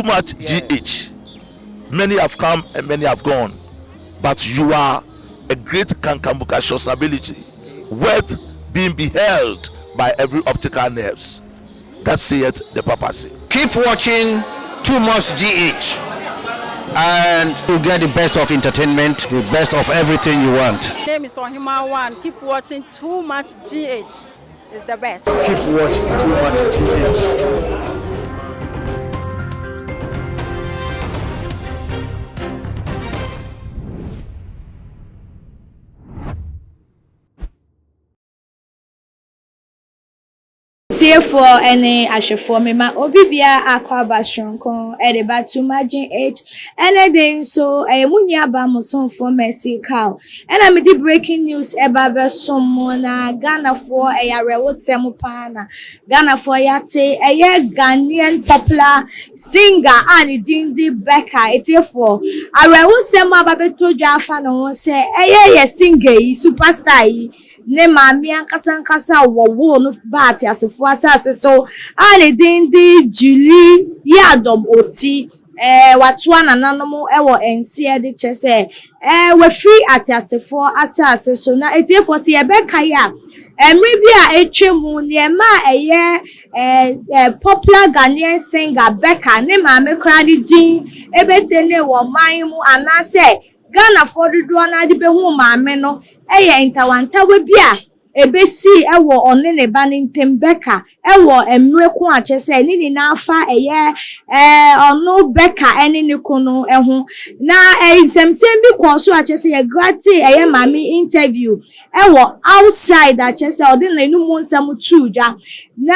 too much GH. Many have come and many have gone, but you are a great kankamukashos ability, worth being beheld by every optical nerves. That saith the papacy. Keep watching Too Much GH, and you'll get the best of entertainment, the best of everything you want. My name is Ohima One. Keep watching Too Much GH. It's the best. Keep watching Too Much GH. For any for me, my obibia aquaba stronko, edeba to margin H, and a day so a munya bamuson for Mercy cow. And I'm the breaking news about Somona, Ghana for a rewo semupana, Ghana for yate, a Ghanaian popular singer, Annie Dindi Becca, it's for a rewo sema babeto Jaffa no say, a singer, superstar. Ne mami ankasa wo no baati asefo asase so ani dindi Julie Yadom Oti watoa nananom ewo ense de chese we free ati asefo asase so na etiefo se ye beka ya emri bia etwemu ne ma eye popular Ghanaian singer Becca ne mami kra ni din ebetene wo man mu anase Ghana for the duana di behu maame no eye intawanta we bia ebesi ewo one ne ba ne Becca ewo emreku achese ni na afa eye ono Becca ene ne kono eho na semsem bi konso achese ye grati eye maame interview ewo outside achese odi na enu nsam tuja na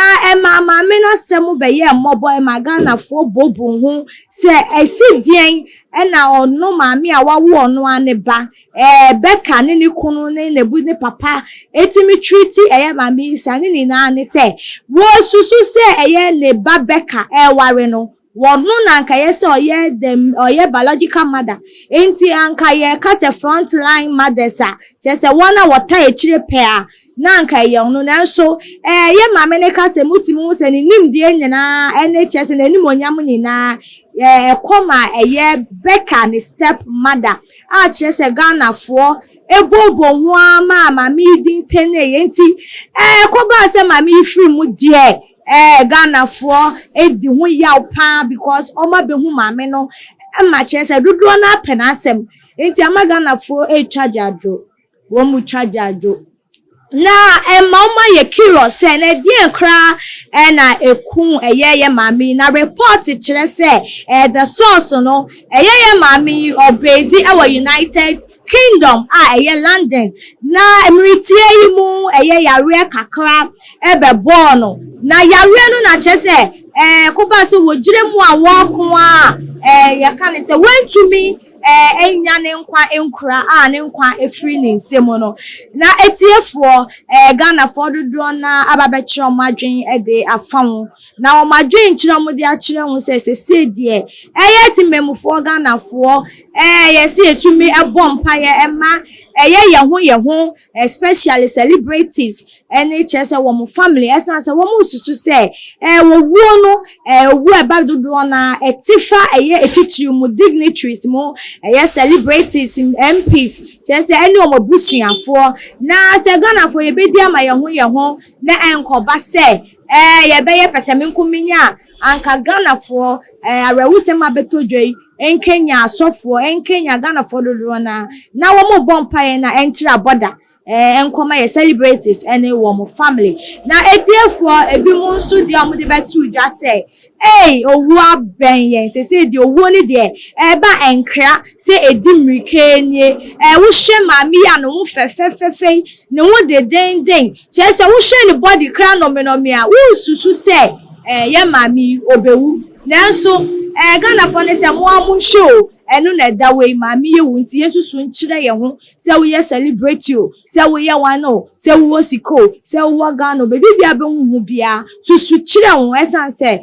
maame na semu be ye mobo Ghana for bobu hu se esidien ena ono maami a wawo ono aneba Becca ni kunu ne nebu ne papa etimi treaty eye maami sane ni na ne se wo susu se eye ne ba Becca ware no wonu na nka ye se oye biological mother enti anka ye ka se front line mothers a se wona wota e chire pe a na nka ye onu na so ye maami ne ka se mutimu se ni nimdie nyina NHS na ni monyam nyina koma eye Becca ni step mother a chese Ghana for ebobo ho ama mami din tene yenti ko ba se mami free mu die Ghana for edi ho yaw pa because oma be hu mami no ma chese dudu na penasem enti ama Ghana for charge adwo wo mu charge adwo na mama ye kiro se na die kra na eku ye mami na report kire se the source no ye mami obezi our United Kingdom London na emritie yi mu yare kakra ebe born na yare no na chese ko ba se wogire mu awo ko ya kan se went to me enya ne nkwa enkura ne nkwa efiri ne nsemo no na etiefo Ghana for dodo na ababechiro madwen de afam na o madwen chiro mo de akire hu se de timemufo Ghana for yesi etumi ebompa ye ema ye ho especially celebrities NHS wo mo family essence wo mo susu se wo wuo no wu eba dodo na etifa etitiri mu dignitaries mo celebrities MPs say any o mabusuafo na se Ghana for ye bedi ama ye ho na enkoba se ye be ye pese menkuminya anka Ghana for arewusem abetodwei enkenya asofo enkenya Ghana for dodo na wo mo bompa ye na enchira border enkoma ye celebrities any wo family na etiefo ebi mu nso dia mo de betu ja say owu aben yen se di owu ni de ba enkra se edimrike nie wo hwe mami ya no fefefefe ne wo de den che se wo hwe ni body kra no me a wo susu se ye mami obewu nanso Ghana for ne se mo amu show enu na da we mami ye wunti yesusu nchire ye ho se wo ye celebrate you se wo ye wano se wo siko se wo Ghana be bibia be hu bia susu chire ho esanse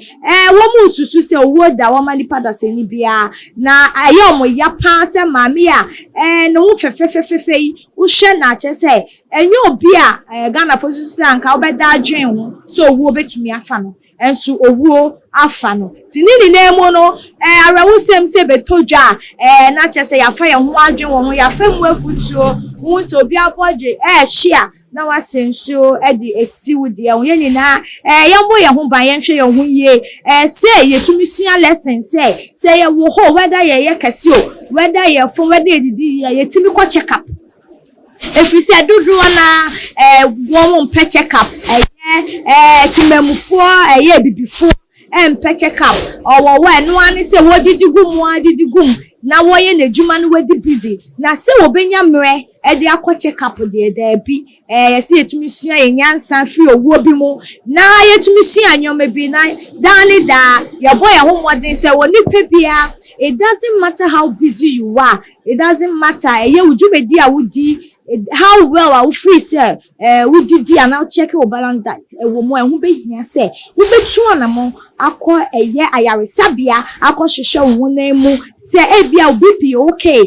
wo mu susu se wo da wo mani pada se ni bia na ayo mo ya pa se mami a no wo fefefefe wo hwe na che se enye obi a Ghana for susu anka wo be da adwen ho so wo betumi afa no enso owuo afa no tinini na emu no arawusem se betodwa na chese yafa ye ho adwen wo ho yafa mu afutuo hu so obi abodwe hia na wasensuo de esiwudi e wo nyina yembo ye ho ban ye hwe ye ho yie say yetumi sua lesson say ye wo ho whether ye kase o whether ye fo whether ye didi yetumi ko check up if you say dudu na wo mpe check up timemufo ye bibifo mpe check up owo no ani say wo didigum na wo ye na djuma no wedi busy na say wo benya mre de akọ check up de da bi yesi yetumi sua ye nyansa free owo bi mu na yetumi sua anyoma bi na dani da ye boy ho modern say wo nipa bia. It doesn't matter how busy you are. It doesn't matter. How well I will free say we did and now check your balance that woman who be here say we be two na mo akọ ayaresabia akọ hwehwe wo nemu say ebia obi okay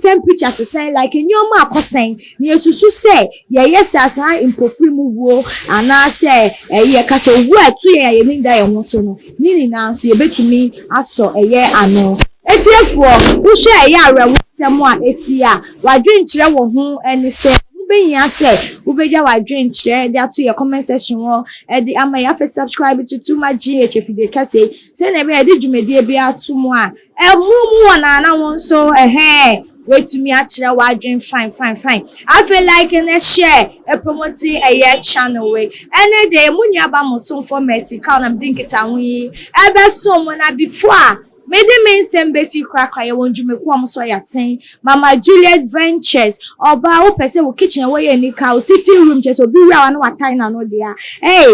temperature to say like nyoma akosen na yesusu say yes as improve mu wo ana say ye ka say wo atu ye ninda ye ho so no nini na so ye betumi aso ano etiefo wo hwe arewo temo a esia wadwenkyere wo ho ani se ubenya se ubeja wadwenkyere de ato ye comment section wo de ama ya fe subscribe to Tuma GH fide kase se na be de dwumedie bi ato mu a emumu wona na won so wetumi akire wadwen fine I feel like na share promoting channel we any day munya ba mo so for mercy ka na mdinkita ho yi ebe so mo na before Mede men sembesi kwakwa ye wonjumeku amso ya sen Mama Juliet Ventures oba wo pese wo kitchen wo ye nika wo sitting room cheso bi wura no watai na no dia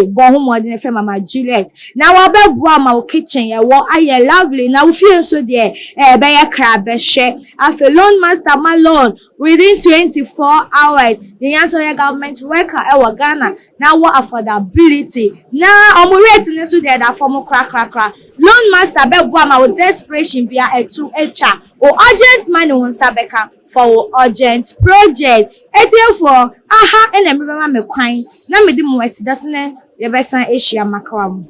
bo ho modern fe Mama Juliet na wo bebua ma wo kitchen ye wo aye lovely na wo feel so there be ye kra be hwe afa loan master malone within 24 hours the answer your government worker e Ghana na wo affordability na omo rate ne so there da form kra loan master bebua ma wo desperation bia etu echa o urgent money won Becca for urgent project etiefo aha ena me bema me kwan na me di mo asidasene ye besan Asia makawa mu